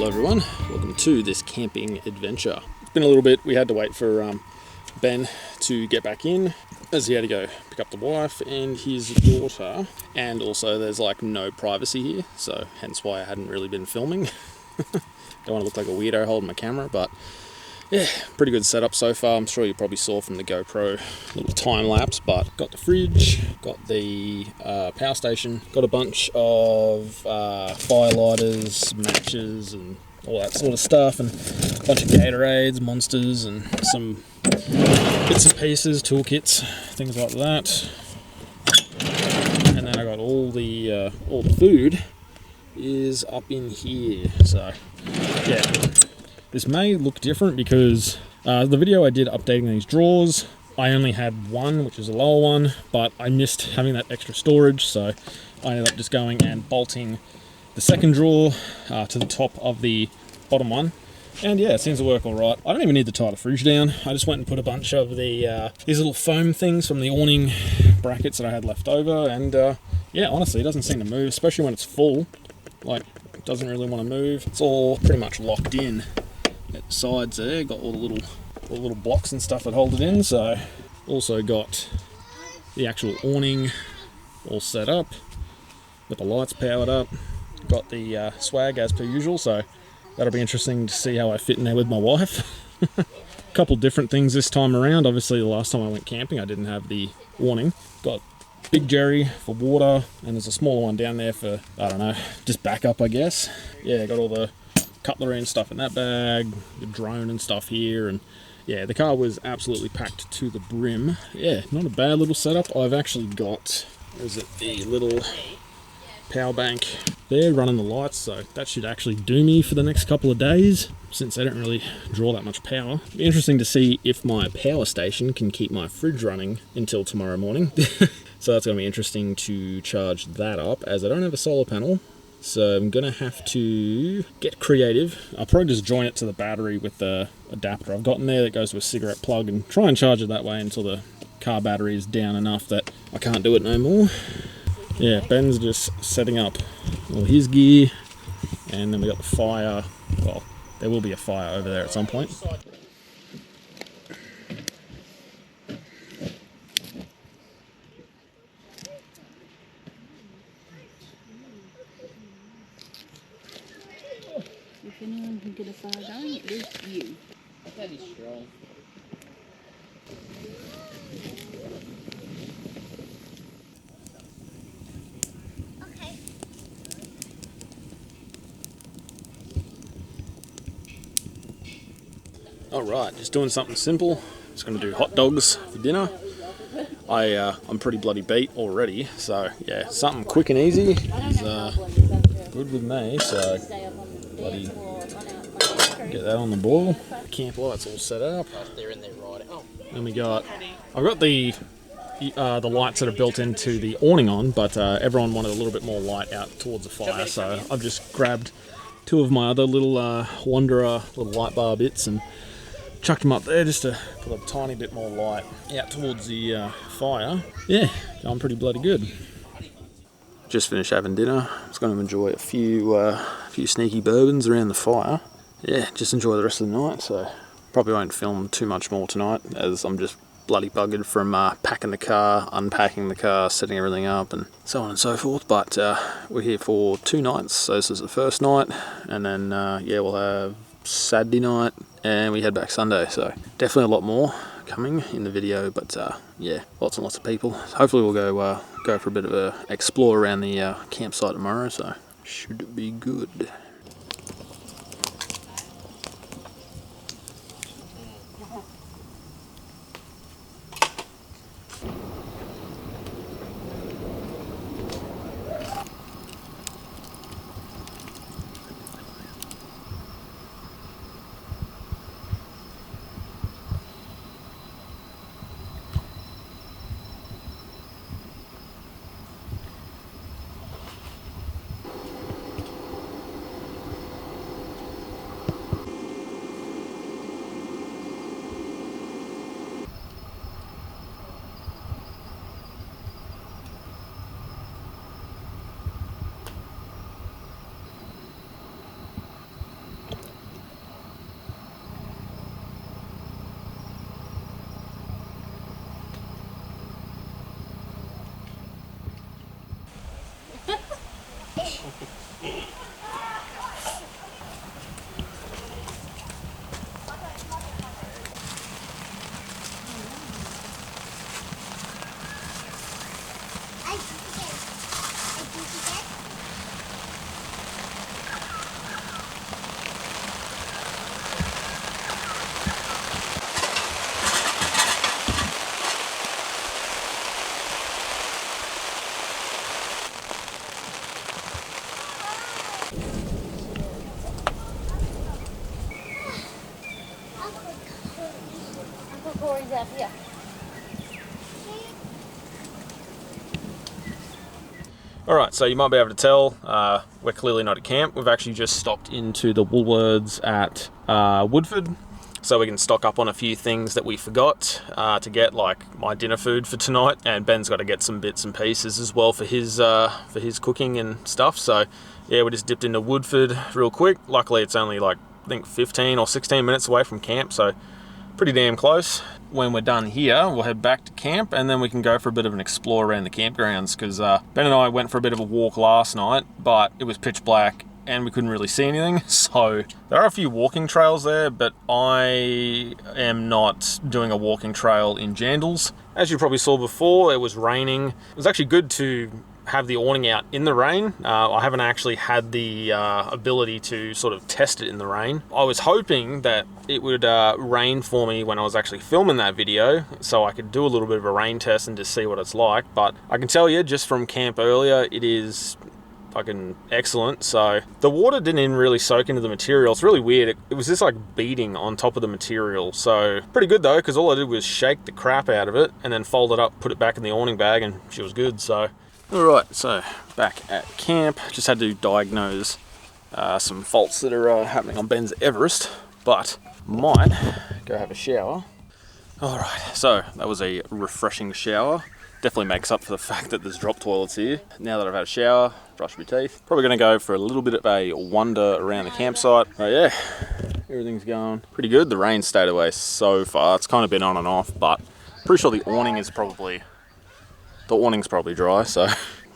Hello everyone, welcome to this camping adventure. It's been a little bit, we had to wait for Ben to get back in as he had to go pick up the wife and his daughter, and also there's like no privacy here, so hence why I hadn't really been filming. Don't want to look like a weirdo holding my camera, but yeah, pretty good setup so far. I'm sure you probably saw from the GoPro little time lapse, but got the fridge, got the power station, got a bunch of fire lighters, matches and all that sort of stuff, and a bunch of Gatorades, Monsters, and some bits and pieces, toolkits, things like that. And then I got all the food is up in here, so yeah. This may look different because the video I did updating these drawers, I only had one, which is a lower one, but I missed having that extra storage, so I ended up just going and bolting the second drawer to the top of the bottom one. And yeah, it seems to work all right. I don't even need to tie the fridge down. I just went and put a bunch of the these little foam things from the awning brackets that I had left over, and yeah, honestly, it doesn't seem to move, especially when it's full. Like, it doesn't really want to move. It's all pretty much locked in at the sides there. Got all the little blocks and stuff that hold it in. So also got the actual awning all set up, got the lights powered up, got the swag as per usual, so that'll be interesting to see how I fit in there with my wife. A couple different things this time around. Obviously the last time I went camping I didn't have the awning. Got big jerry for water, and there's a smaller one down there for, I don't know, just backup I guess. Yeah, got all the cutlery and stuff in that bag, the drone and stuff here, and yeah, the car was absolutely packed to the brim. Yeah, not a bad little setup. I've actually got, is it the little power bank there running the lights, so that should actually do me for the next couple of days since they don't really draw that much power. It'll be interesting to see if my power station can keep my fridge running until tomorrow morning. So that's going to be interesting to charge that up, as I don't have a solar panel. So I'm going to have to get creative. I'll probably just join it to the battery with the adapter I've got in there that goes to a cigarette plug and try and charge it that way until the car battery is down enough that I can't do it no more. Yeah, Ben's just setting up all his gear, and then we got the fire. Well, there will be a fire over there at some point. If anyone can get a fire going, it is you. That is strong. Okay. Alright, just doing something simple. Just going to do hot dogs for dinner. I'm pretty bloody beat already, so yeah, something quick and easy is good with me, so bloody get that on the boil. Camp lights all set up. They're in there right. Oh. Then I've got the lights that are built into the awning on, but everyone wanted a little bit more light out towards the fire, so I've just grabbed two of my other little Wanderer little light bar bits and chucked them up there just to put a tiny bit more light out towards the fire. Yeah, going pretty bloody good. Just finished having dinner. I was going to enjoy a few sneaky bourbons around the fire. Yeah, just enjoy the rest of the night, so probably won't film too much more tonight as I'm just bloody buggered from packing the car, unpacking the car, setting everything up and so on and so forth. But we're here for 2 nights, so this is the first night, and then yeah, we'll have Saturday night and we head back Sunday, so definitely a lot more coming in the video, but yeah, lots and lots of people. Hopefully we'll go for a bit of a explore around the campsite tomorrow, so should be good. Corey's out here. Alright, so you might be able to tell, we're clearly not at camp. We've actually just stopped into the Woolworths at Woodford, so we can stock up on a few things that we forgot to get, like my dinner food for tonight, and Ben's got to get some bits and pieces as well for his cooking and stuff. So yeah, we just dipped into Woodford real quick. Luckily it's only like, I think 15 or 16 minutes away from camp, so pretty damn close. When we're done here, we'll head back to camp, and then we can go for a bit of an explore around the campgrounds, because Ben and I went for a bit of a walk last night, but it was pitch black and we couldn't really see anything. So there are a few walking trails there, but I am not doing a walking trail in Jandals. As you probably saw before, it was raining. It was actually good to have the awning out in the rain. I haven't actually had the ability to sort of test it in the rain. I was hoping that it would rain for me when I was actually filming that video, so I could do a little bit of a rain test and just see what it's like. But I can tell you just from camp earlier, it is fucking excellent. So the water didn't even really soak into the material. It's really weird. It was just like beating on top of the material. So pretty good though, because all I did was shake the crap out of it and then fold it up, put it back in the awning bag, and she was good. So alright, so back at camp, just had to diagnose some faults that are happening on Ben's Everest, but might go have a shower. Alright, so that was a refreshing shower. Definitely makes up for the fact that there's drop toilets here. Now that I've had a shower, brushed my teeth, probably going to go for a little bit of a wander around the campsite. But yeah, everything's going pretty good. The rain stayed away so far. It's kind of been on and off, but pretty sure the awning is probably... The awning's probably dry, so...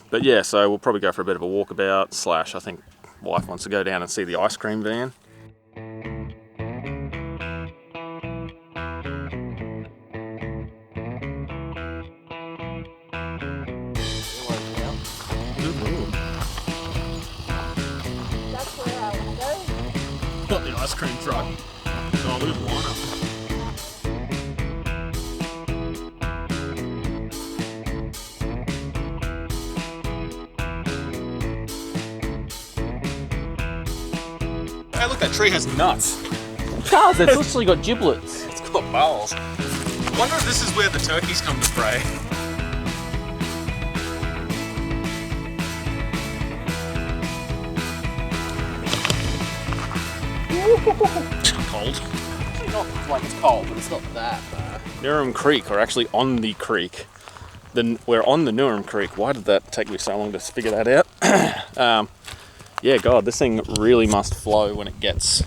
But yeah, so we'll probably go for a bit of a walkabout, / I think wife wants to go down and see the ice cream van. That's where I want to go. Not the ice cream truck. Oh, look at the lineup. Hey, look, that tree has nuts. Charles, it's literally got giblets. It's got balls. I wonder if this is where the turkeys come to prey. Cold. It's not like it's cold, but it's not that bad. Neurem Creek, or actually on the creek. We're on the Neurum Creek. Why did that take me so long to figure that out? Yeah, God, this thing really must flow when it gets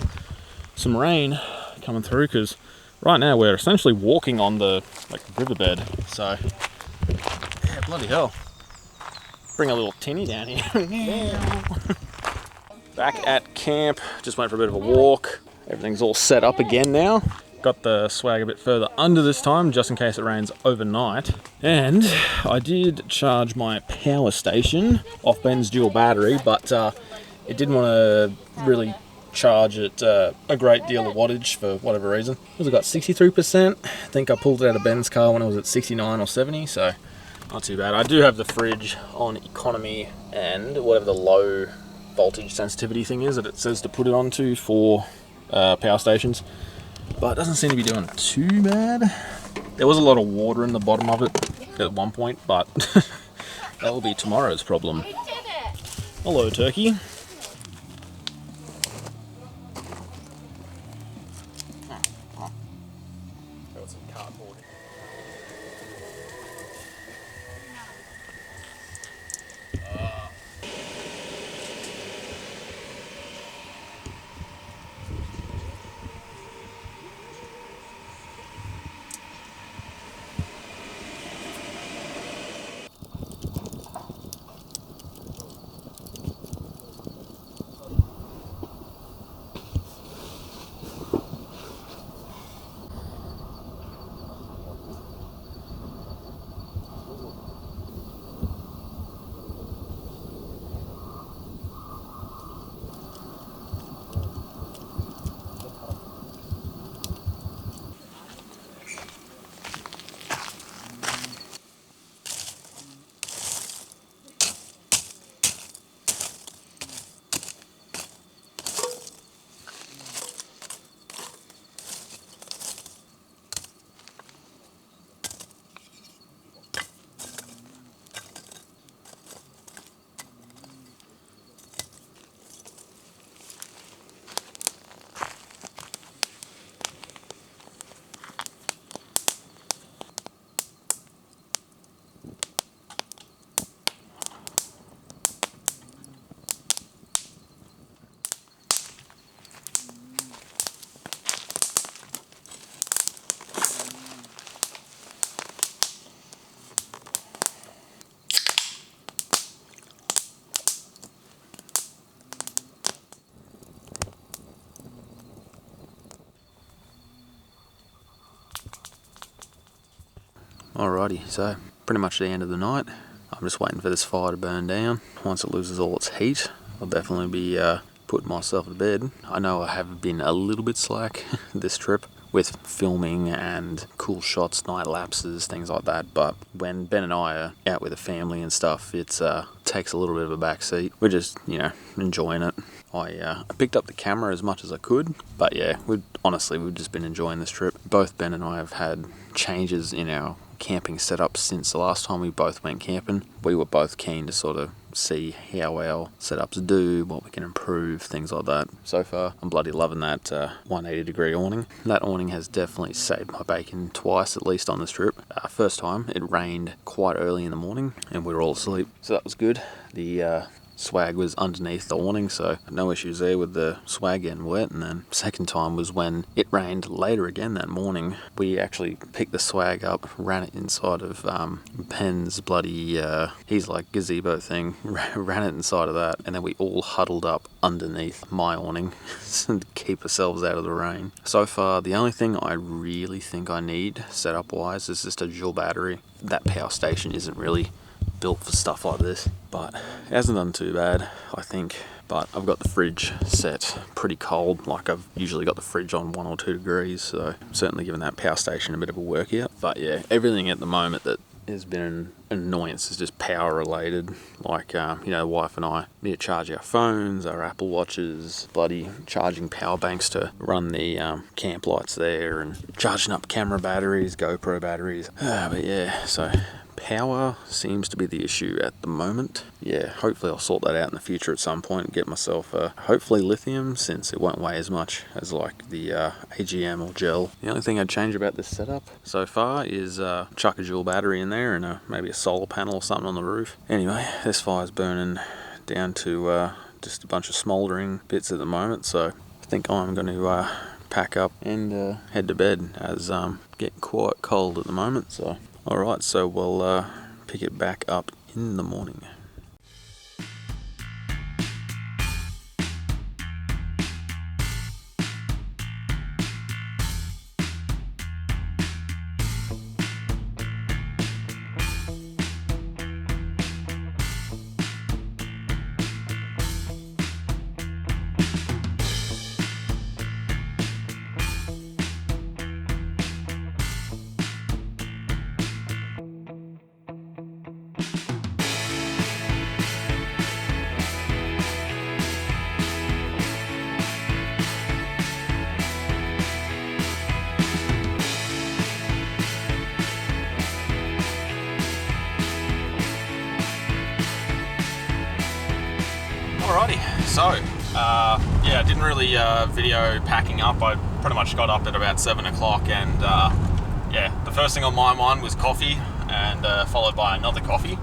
some rain coming through, because right now we're essentially walking on the riverbed. So, yeah, bloody hell. Bring a little tinny down here. Back at camp, just went for a bit of a walk. Everything's all set up again now. Got the swag a bit further under this time, just in case it rains overnight. And I did charge my power station off Ben's dual battery, but it didn't want to really charge it a great deal of wattage for whatever reason. It was got 63%. I think I pulled it out of Ben's car when it was at 69 or 70, so not too bad. I do have the fridge on economy and whatever the low voltage sensitivity thing is that it says to put it onto for power stations, but it doesn't seem to be doing too bad. There was a lot of water in the bottom of it at one point, but that will be tomorrow's problem. Hello, turkey. Got some cardboard. Alrighty, so pretty much the end of the night. I'm just waiting for this fire to burn down. Once it loses all its heat, I'll definitely be putting myself to bed. I know I have been a little bit slack this trip with filming and cool shots, night lapses, things like that, but when Ben and I are out with the family and stuff, it takes a little bit of a back seat. We're just, you know, enjoying it. I picked up the camera as much as I could, but yeah, we've just been enjoying this trip. Both Ben and I have had changes in our camping setup since the last time we both went camping. We were both keen to sort of see how our setups do, what we can improve, things like that. So far, I'm bloody loving that 180 degree awning. That awning has definitely saved my bacon twice, at least on this trip. First time, it rained quite early in the morning and we were all asleep, so that was good. The swag was underneath the awning, so no issues there with the swag getting wet. And then second time was when it rained later again that morning. We actually picked the swag up, ran it inside of Ben's bloody he's like gazebo thing, ran it inside of that, and then we all huddled up underneath my awning to keep ourselves out of the rain. So far, the only thing I really think I need setup wise is just a dual battery. That power station isn't really built for stuff like this, but it hasn't done too bad, I think. But I've got the fridge set pretty cold, like I've usually got the fridge on 1 or 2 degrees, so I'm certainly giving that power station a bit of a workout. But yeah, everything at the moment that has been an annoyance is just power related. Like, you know, the wife and I need to charge our phones, our Apple Watches, bloody charging power banks to run the camp lights there, and charging up camera batteries, GoPro batteries. But yeah, so power seems to be the issue at the moment. Yeah, hopefully I'll sort that out in the future at some point and get myself hopefully lithium, since it won't weigh as much as like the AGM or gel. The only thing I'd change about this setup so far is chuck a dual battery in there and maybe a solar panel or something on the roof. Anyway, this fire's burning down to just a bunch of smouldering bits at the moment, so I think I'm going to pack up and head to bed, as getting quite cold at the moment. So alright, so we'll pick it back up in the morning. Alrighty, so yeah, I didn't really video packing up. I pretty much got up at about 7 o'clock, and yeah, the first thing on my mind was coffee, and followed by another coffee.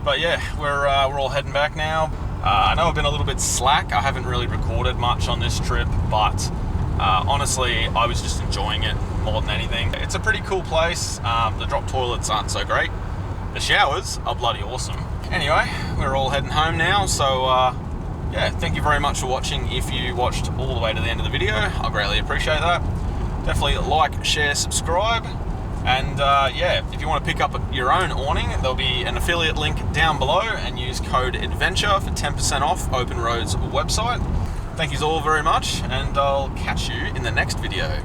But yeah, we're all heading back now. I know I've been a little bit slack. I haven't really recorded much on this trip, but honestly, I was just enjoying it more than anything. It's a pretty cool place. The drop toilets aren't so great. The showers are bloody awesome. Anyway, we're all heading home now, so yeah, thank you very much for watching. If you watched all the way to the end of the video, I greatly appreciate that. Definitely like, share, subscribe, and yeah, if you want to pick up your own awning, there'll be an affiliate link down below, and use code ADVENTURE for 10% off OPENROAD's website. Thank you all very much, and I'll catch you in the next video.